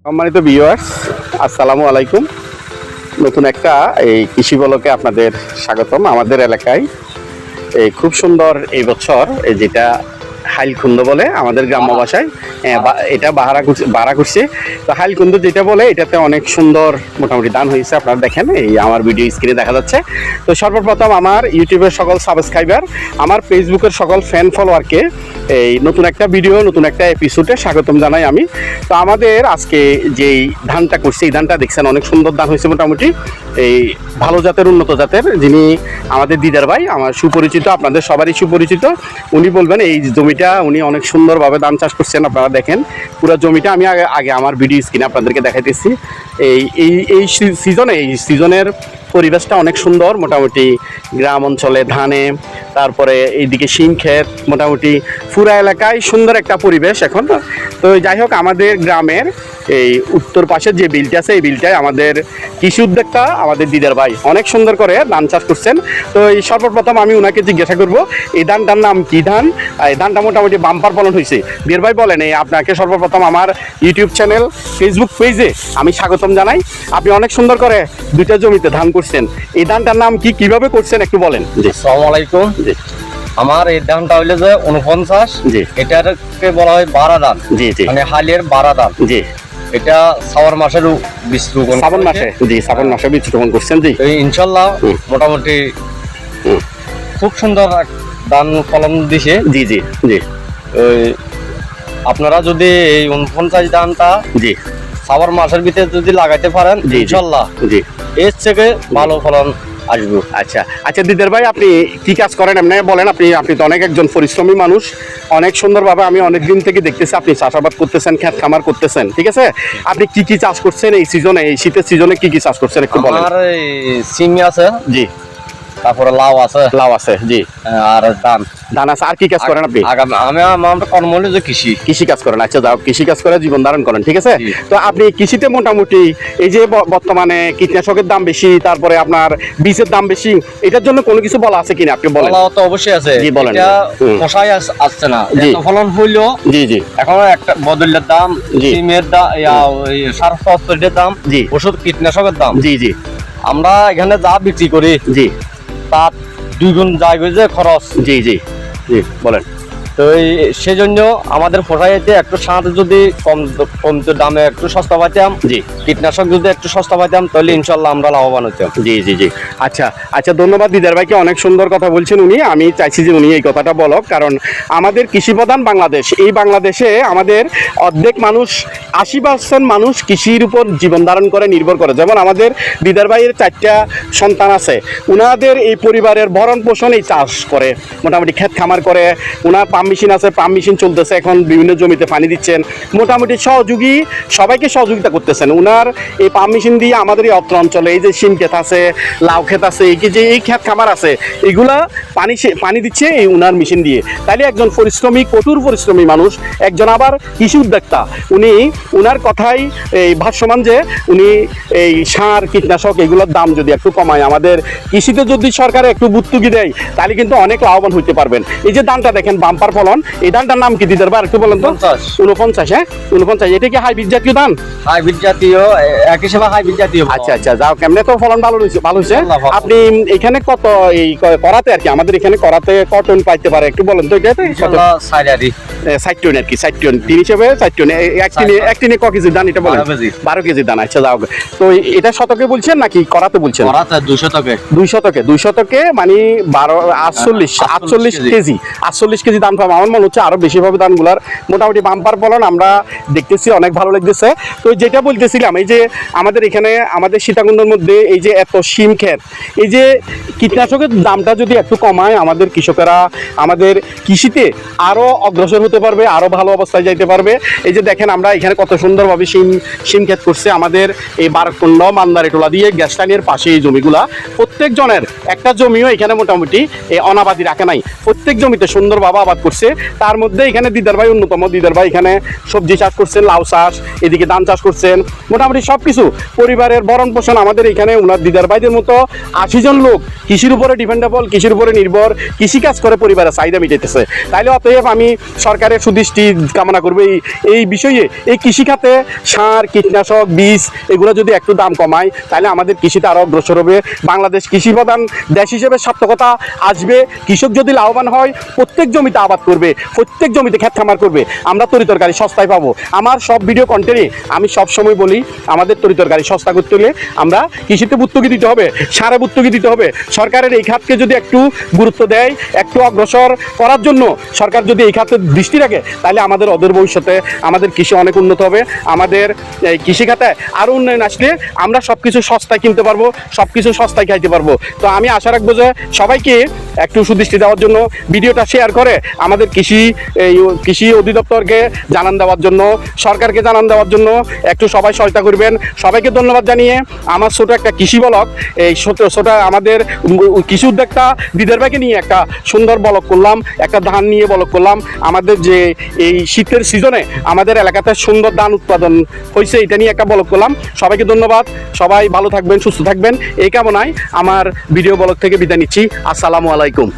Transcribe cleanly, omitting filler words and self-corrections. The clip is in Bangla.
সম্মানিত ভিউয়ার্স, আসসালামু আলাইকুম। নতুন একটা এই কৃষি ব্লগে আপনাদের স্বাগতম। আমাদের এলাকায় এই খুব সুন্দর এই বছর যেটা হাইলকুন্দ বলে আমাদের গ্রাম্য ভাষায়, এটা বাড়া করছে। তো হাইলকুন্দ যেটা বলে এটাতে অনেক সুন্দর মোটামুটি দান হয়েছে। আপনারা দেখেন, এই আমার ভিডিও স্ক্রিনে দেখা যাচ্ছে। তো সর্বপ্রথম আমার ইউটিউবের সকল সাবস্ক্রাইবার, আমার ফেসবুকের সকল ফ্যান ফলোয়ারকে এই নতুন একটা ভিডিও, নতুন একটা এপিসোডে স্বাগতম জানাই আমি। তো আমাদের আজকে যেই ধানটা করছে, এই ধানটা দেখছেন অনেক সুন্দর ধান হয়েছে মোটামুটি। এই ভালো জাতের, উন্নত জাতের, যিনি আমাদের দিদার ভাই, আমার সুপরিচিত, আপনাদের সবারই সুপরিচিত। উনি বলবেন এই জমিটা উনি অনেক সুন্দরভাবে ধান চাষ করছেন। আপনারা দেখেন পুরো জমিটা আমি আগে আমার ভিডিও স্ক্রিনে আপনাদেরকে দেখাইতেছি। এই সিজনের পরিবেশটা অনেক সুন্দর। মোটামুটি গ্রাম অঞ্চলে ধানে, তারপরে এইদিকে শিম ক্ষেত, মোটামুটি পুরা এলাকায় সুন্দর একটা পরিবেশ এখন। তো যাই হোক, আমাদের গ্রামের এই উত্তর পাশের যে বিলটা আছে, এই বিলটায় আমাদের কৃষি উদ্যোক্তা আমাদের দিদার ভাই অনেক সুন্দর করে ধান চাষ করছেন। তো এই সর্বপ্রথম আমি ওনাকে জিজ্ঞাসা করবো এই ধানটার নাম কি ধান। এই ধানটা মোটামুটি বাম্পার ফলন হয়েছে। দিদার ভাই বলেন, এই আপনাকে সর্বপ্রথম আমার ইউটিউব চ্যানেল, ফেসবুক পেজে আমি স্বাগতম জানাই। আপনি অনেক সুন্দর করে দুইটা জমিতে ধান করছেন। এই ধানটার নাম কি, কিভাবে করছেন একটু বলেন। জি, আসসালামু আলাইকুম। জি, আমার এই ধানটা হইলে যে 49, জি, এটাকে বলা হয় বাড়া ধান, জি, জি, মানে হালিয়ার বাড়া ধান। জি, এটা শ্রাবণ মাসের বীজ রোপণ, শ্রাবণ মাসে, জি, শ্রাবণ মাসে বীজ রোপণ করছেন। জি, ইনশাল্লাহ মোটামুটি খুব সুন্দর ধান ফলন দিছে। জি, জি, জি, ওই আপনারা যদি এই 49 ধানটা জি, শ্রাবণ মাসের ভিতরে যদি লাগাইতে পারেন, জি, ইনশাল্লাহ জি, এর থেকে ভালো ফলন আসবে। আচ্ছা আচ্ছা, দিদার ভাই আপনি কি কাজ করেন এমনি বলেন। আপনি তো অনেক একজন পরিশ্রমী মানুষ, অনেক সুন্দরভাবে আমি অনেক দিন থেকে দেখতেছি আপনি চাষাবাদ করতেছেন, ক্ষেত খামার করতেছেন, ঠিক আছে। আপনি কি কি চাষ করছেন এই সিজনে, এই শীতের সিজনে কি কি চাষ করছেন একটু বলেন। আমার এই সিমি আছে, জি, তারপরে লাউ আছে, জি, আর ধান আছে। আর কি কাজ করেন আপনি? আমার কর্ম হলো যে কৃষি কাজ করেন। আচ্ছা, যাও, কৃষি কাজ করে জীবন ধারণ করেন, ঠিক আছে। তো আপনি কৃষিতে মোটামুটি এই যে বর্তমানে কীটনাশকের দাম বেশি, তারপরে আপনার বীজের দাম বেশি, এটার জন্য কোনো কিছু বলা আছে কিনা আপনি বলেন। তো অবশ্যই আছে। জি, বলেন। এটা পোষায় আসছে না, জি, এত ফলন হইলো। জি, জি, এখন একটা বদলের দাম, জি, সিমের দাম, সার ফসফেটের দাম, জি, ওষুধ কীটনাশকের দাম। জি, জি, আমরা এখানে যা বিক্রি করি, জি, তার 2 গুণ যায় যে খরচ। জি, জি, জি, বলেন। তো সেই জন্য আমাদের পোষাইতে একটু সার যদি কমতে দামে একটু সস্তা পাইতাম, জি, কীটনাশক যদি একটু সস্তা পাইতাম, তাহলে ইনশাল্লাহ আমরা লাভবান হতাম। জি, জি, জি, আচ্ছা আচ্ছা, ধন্যবাদ দিদার ভাইকে, অনেক সুন্দর কথা বলছেন উনি। আমি চাইছি যে উনি এই কথাটা বলক, কারণ আমাদের কৃষিপ্রধান বাংলাদেশ, এই বাংলাদেশে আমাদের অর্ধেক মানুষ, 80% মানুষ কৃষির উপর জীবন ধারণ করে, নির্ভর করে। যেমন আমাদের দিদার ভাইয়ের 4টা সন্তান আছে, উনাদের এই পরিবারের ভরণ পোষণ এই চাষ করে, মোটামুটি ক্ষেত খামার করে। উনার পাম্প মেশিন আছে, পাম্প মেশিন চলতেছে, এখন বিভিন্ন জমিতে পানি দিচ্ছেন। মোটামুটি সবাইকে সহযোগিতা করতেছেন উনার এই পাম্প মেশিন দিয়ে। আমাদের এই অত্র অঞ্চলে এই যে শিম ক্ষেত আছে, লাউ ক্ষেত আছে, এই ক্ষেত খামার আছে, এগুলা পানি দিচ্ছে এই উনার মেশিন দিয়ে। তাইলে একজন পরিশ্রমী, কঠোর পরিশ্রমী মানুষ, একজন আবার কৃষি উদ্যোক্তা, উনি উনার কথাই এই ভাষ্যমান যে উনি এই সার কীটনাশক এগুলোর দাম যদি একটু কমায়, আমাদের কৃষিতে যদি সরকারে একটু বুত্তুকি দেয়, তাহলে কিন্তু অনেক লাভবান হইতে পারবেন। এই যে ধানটা দেখেন বাম্পার ফলন, এই ধানটার নাম কি দিদার ভাই একটু বলেন তো। 49, হ্যাঁ 49। এটা কি হাইব্রিড জাতীয় ধান? হাইব্রিড জাতীয়, এক হিসেবে হাইব্রিড জাতীয়। আচ্ছা আচ্ছা, যাও, কেমনে তো ফলন ভালো হয়েছে। আপনি এখানে কত এই করাতে আর কি, আমাদের এখানে করাতে কটন পাইতে পারে একটু বলেন তো। এটাতে 60 টন আর কি, 60 টন, 3 হিসেবে 60 টন। এক টিনে ক কেজি ধান এটা বলেন? 12 কেজি ধান। আচ্ছা, যাও, তো এটা শতকে বলছেন নাকি করাতে বলছেন? 2 শতকে মানে 48 কেজি, 48 কেজি ধান পাবো। আমার মনে হচ্ছে আরো বেশি পাবে ধানগুলার। মোটামুটি বাম্পার ফলন আমরা দেখতেছি, অনেক ভালো লাগতেছে। তো যেটা বলতেছিলাম, এই যে আমাদের এখানে, আমাদের সীতাকুণ্ডের মধ্যে এই যে এত শিম ক্ষেত, এই যে কীটনাশকের দামটা যদি একটু কমায়, আমাদের কৃষকেরা আমাদের কৃষিতে আরো অগ্রসর হতে পারবে, আরো ভালো অবস্থায় যাইতে পারবে। এই যে দেখেন আমরা এখানে কত সুন্দরভাবে শিম ক্ষেত করছে আমাদের এই বারকুণ্ড মান্দারিটোলা দিয়ে গ্যাস লাইনের পাশে এই জমিগুলা। প্রত্যেক জনের একটা জমিও এখানে মোটামুটি এই অনাবাদি রাখে নাই, প্রত্যেক জমিতে সুন্দরভাবে আবাদ করছে। তার মধ্যে এখানে দিদার ভাই অন্যতম। দিদার ভাই এখানে সবজি চাষ করছেন, লাউ চাষ, এদিকে ধান চাষ করছেন, মোটামুটি সব কিছু পরিবারের ভরণ পোষণ আমাদের এখানে ওনার দিদার ভাইদের মতো 80 জন লোক কৃষির উপরে ডিপেন্ডেবল, কৃষির উপরে নির্ভর, কৃষিকাজ করে পরিবারের চাহিদা মিটাইতেছে। তাইলে অতএব আমি সরকারের সুদৃষ্টি কামনা করবো এই বিষয়ে। এই কৃষিখাতে সার, কীটনাশক, বীজ এগুলো যদি একটু দাম কমায় তাহলে আমাদের কৃষিতে আরও অগ্রসর হবে। বাংলাদেশ কৃষি প্রধান দেশ হিসেবে সার্থকতা আসবে। কৃষক যদি লাভবান হয় প্রত্যেক জমিতে আবাদ করবে, প্রত্যেক জমিতে ক্ষেত খামার করবে, আমরা তরিতরকারি সস্তায় পাবো। আমার সব ভিডিও কন্টেন্টে আমি সবসময় বলি আমাদের তরিতরকারি সস্তা করতে হলে আমরা কৃষিতে ভর্তুকি দিতে হবে, সারে ভর্তুকি দিতে হবে। সরকারের এই খাতকে যদি একটু গুরুত্ব দেয়, একটু অগ্রসর করার জন্য সরকার যদি এই খাতে দৃষ্টি রাখে তাহলে আমাদের অদূর ভবিষ্যতে আমাদের কৃষি অনেক উন্নত হবে। আমাদের এই কৃষি খাতে আরও উন্নয়ন আসলে আমরা সব কিছু সস্তায় কিনতে পারবো, সব কিছু সস্তায় খাইতে পারবো। তো আমি আশা রাখবো যে সবাইকে একটু সুদৃষ্টি দেওয়ার জন্য ভিডিওটা শেয়ার করে আমাদের কৃষি অধিদপ্তরকে জানান দেওয়ার জন্য, সরকারকে জানান দেওয়ার জন্য একটু সবাই সহায়তা করবেন। সবাইকে ধন্যবাদ জানিয়ে আমার ছোট একটা কৃষি ব্লগ, এই ছোট আমাদের কৃষি উদ্যোক্তা দিদার ভাইকে নিয়ে একটা সুন্দর ব্লগ করলাম, একটা ধান নিয়ে ব্লগ করলাম। আমাদের যে এই শীতের সিজনে আমাদের এলাকাতে সুন্দর ধান উৎপাদন হয়েছে, এটা নিয়ে একটা ব্লগ করলাম। সবাইকে ধন্যবাদ, সবাই ভালো থাকবেন, সুস্থ থাকবেন এই কামনায় আমার ভিডিও ব্লগ থেকে বিদায় নিচ্ছি। আসসালামু আলাইকুম।